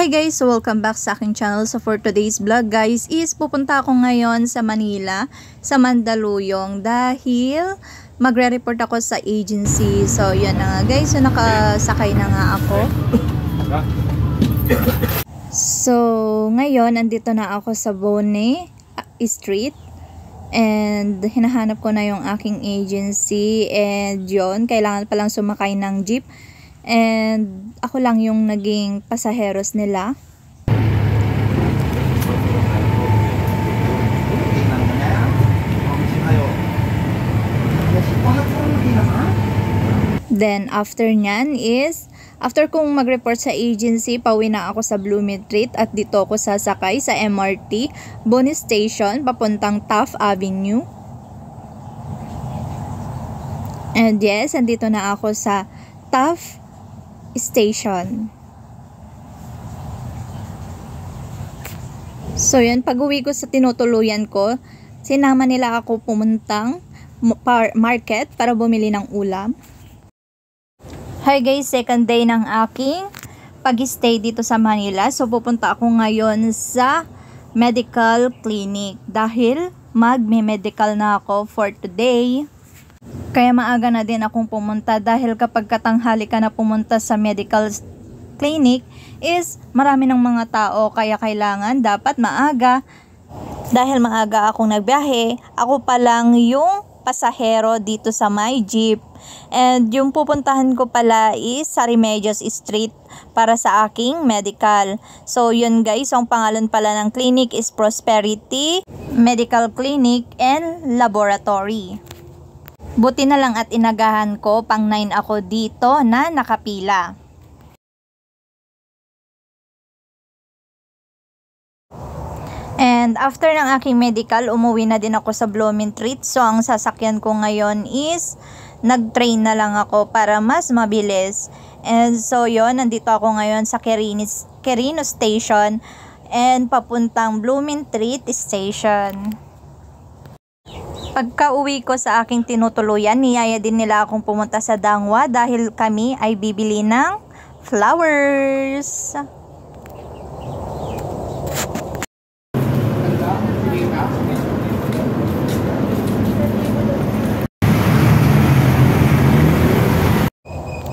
Hi guys! So welcome back sa aking channel. So for today's vlog guys is pupunta ako ngayon sa Manila, sa Mandaluyong dahil magre-report ako sa agency. So yun na nga guys, so nakasakay na nga ako. So ngayon andito na ako sa Bone Street and hinahanap ko na yung aking agency and yun, kailangan palang sumakay ng jeep. And ako lang yung naging pasaheros nila. Then after nyan is, after kong mag-report sa agency, pauwi na ako sa Blooming Street at dito ako sasakay sa MRT Bone Station papuntang Taft Avenue. And yes, andito na ako sa Taft Station. So yun, pag uwi ko sa tinutuluyan ko, sinama nila ako pumuntang market para bumili ng ulam. Hi guys, second day ng aking pag-stay dito sa Manila. So pupunta ako ngayon sa medical clinic dahil magme-medical na ako for today. Kaya maaga na din akong pumunta dahil kapag katanghali ka na pumunta sa medical clinic is marami ng mga tao, kaya kailangan dapat maaga. Dahil maaga akong nagbiyahe, ako pa lang yung pasahero dito sa my jeep. And yung pupuntahan ko pala is sa Remedios Street para sa aking medical. So yun guys, ang pangalan pala ng clinic is Prosperity Medical Clinic and Laboratory. Buti na lang at inagahan ko, pang 9 ako dito na nakapila. And after ng aking medical, umuwi na din ako sa Blooming Street. So ang sasakyan ko ngayon is nag-train na lang ako para mas mabilis. And so yon, nandito ako ngayon sa Quirino Station and papuntang Blooming Street Station. Pagka uwi ko sa aking tinutuluyan, niyaya din nila akong pumunta sa Dangwa dahil kami ay bibili ng flowers.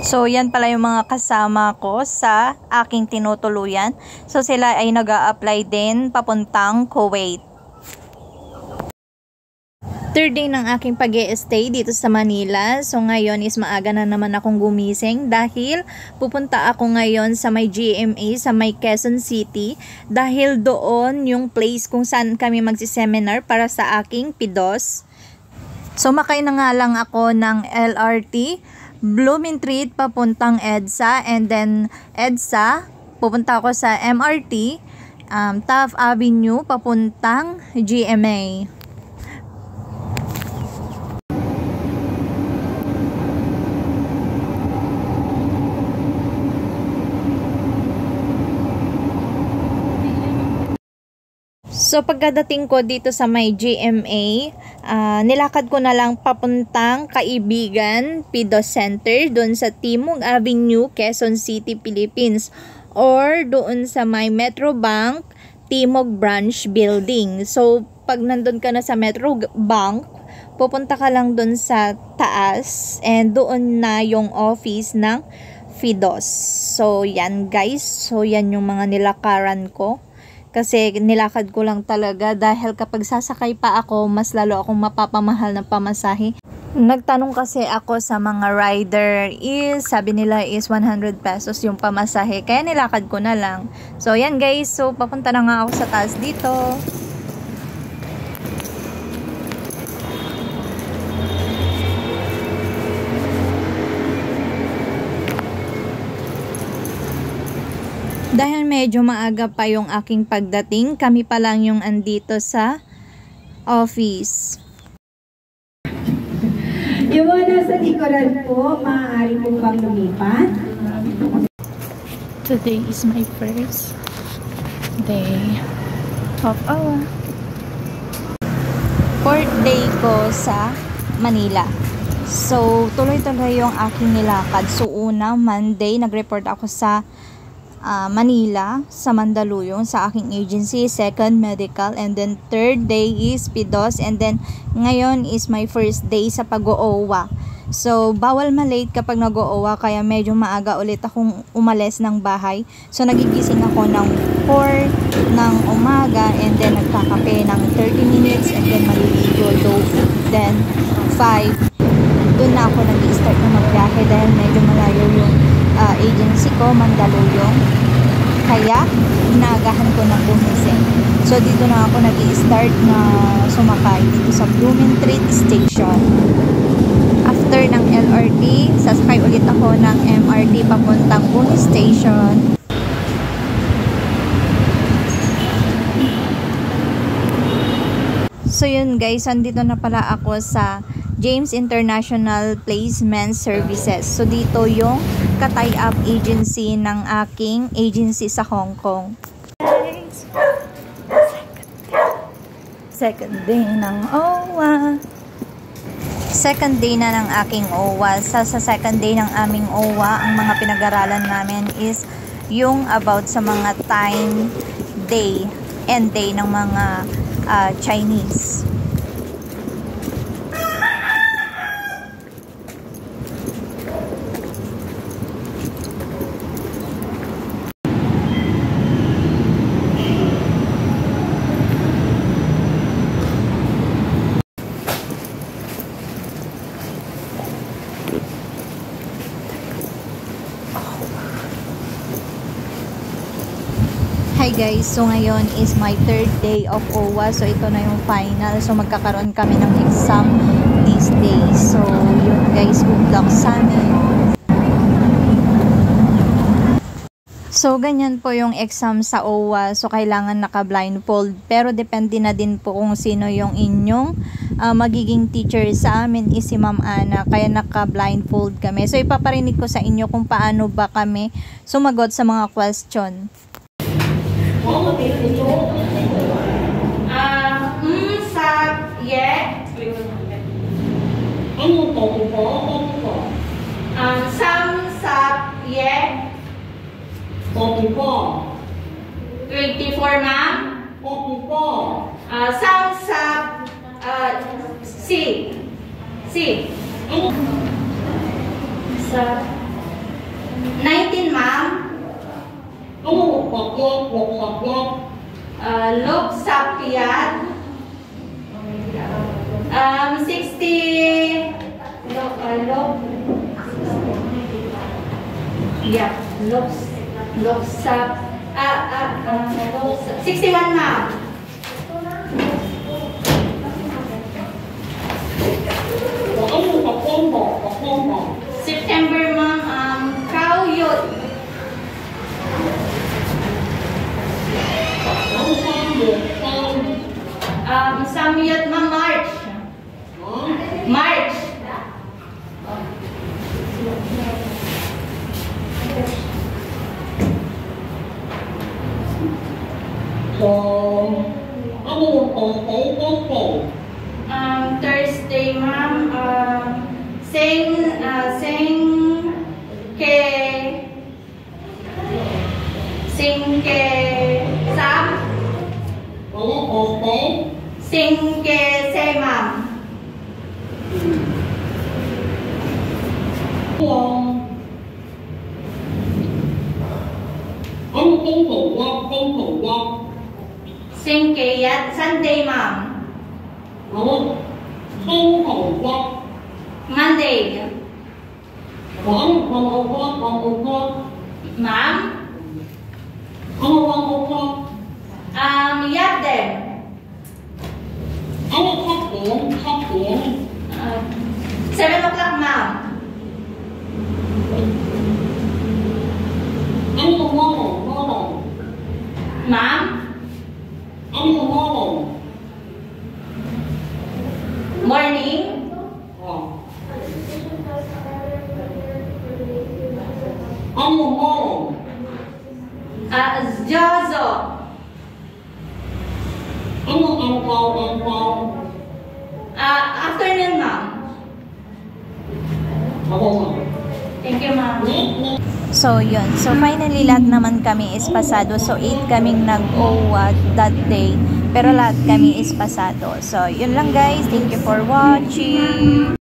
So yan pala yung mga kasama ko sa aking tinutuluyan. So sila ay nag-a-apply din papuntang Kuwait. Third day ng aking pag-i-stay dito sa Manila. So ngayon is maaga na naman akong gumising dahil pupunta ako ngayon sa may GMA sa may Quezon City dahil doon yung place kung saan kami magsi-seminar para sa aking PIDOS. So makay na nga lang ako ng LRT Blooming Street papuntang EDSA, and then EDSA pupunta ako sa MRT Taft Avenue papuntang GMA. So pagkadating ko dito sa may GMA, nilakad ko na lang papuntang Kaibigan PIDOS Center doon sa Timog Avenue, Quezon City, Philippines, or doon sa may Metro Bank Timog Branch Building. So pag nandun ka na sa Metro Bank, pupunta ka lang doon sa taas and doon na yung office ng PIDOS. So yan guys, so yan yung mga nilakaran ko. Kasi nilakad ko lang talaga dahil kapag sasakay pa ako, mas lalo akong mapapamahal ng pamasahe. Nagtanong kasi ako sa mga rider is, sabi nila is 100 pesos yung pamasahe. Kaya nilakad ko na lang. So yan guys, so papunta na nga ako sa taas dito. Dahil medyo maaga pa yung aking pagdating, kami pa lang yung andito sa office. Yung mga nasa likuran po, maaari po bang lumipat? Today is my first day of our fourth day ko sa Manila. So, tuloy-tuloy yung aking nilakad. So, una, Monday, nag-report ako sa Manila, sa Mandaluyong, sa aking agency. Second, medical. And then third day is PIDOS. And then ngayon is my first day sa pag-OOWA. So, bawal malate kapag nag-OOWA, kaya medyo maaga ulit akong umalis ng bahay. So, nagigising ako ng 4 ng umaga and then nagkakape ng 30 minutes and then maliligo. Then, 5, doon na ako nag-start na magbiyahe dahil medyo malayo yung agency ko, Mandaluyong. Kaya, inaagahan ko ng bumising. So, dito na ako nag-i-start na sumakay dito sa Blumentritt Station. After ng LRT, sasakay ulit ako ng MRT papuntang Bumi Station. So yun guys, andito na pala ako sa James International Placement Services. So dito yung ka-tie-up agency ng aking agency sa Hong Kong. Second day ng OWA. Second day na ng aking OWA. Sa second day ng aming OWA, ang mga pinag-aralan namin is yung about sa mga time, day, and day ng mga Chinese. Hi guys, so ngayon is my third day of OWA. So ito na yung final. So magkakaroon kami ng exam these days. So yun guys, good luck sa amin. So ganyan po yung exam sa OWA. So kailangan naka-blindfold. Pero depende na din po kung sino yung inyong magiging teacher. Sa amin is si Ma'am Ana. Kaya naka-blindfold kami. So ipaparinig ko sa inyo kung paano ba kami sumagot sa mga question. Sap, yeah. Sam, sap, yeah. 24, ma'am. Sam, sap, C. Sap. 19, ma'am. Log Sapiat 60 Log Sap 61 ma'am. September ma'am. Cow Youth Samyat ma'am. March. Thursday ma'am. Sing ke Sam. Sing ke se ma'am. Sing ke yat Sunday ma'am. Monday. Ma'am. Yat them. 7 o'clock ma'am. Ma'am. Morning. Jozo. Afternoon ma'am. Thank you ma'am. So, yun. So, finally, lahat naman kami is pasado. So, 8 kaming nag-OWA that day. Pero lahat kami is pasado. So, yun lang guys. Thank you for watching.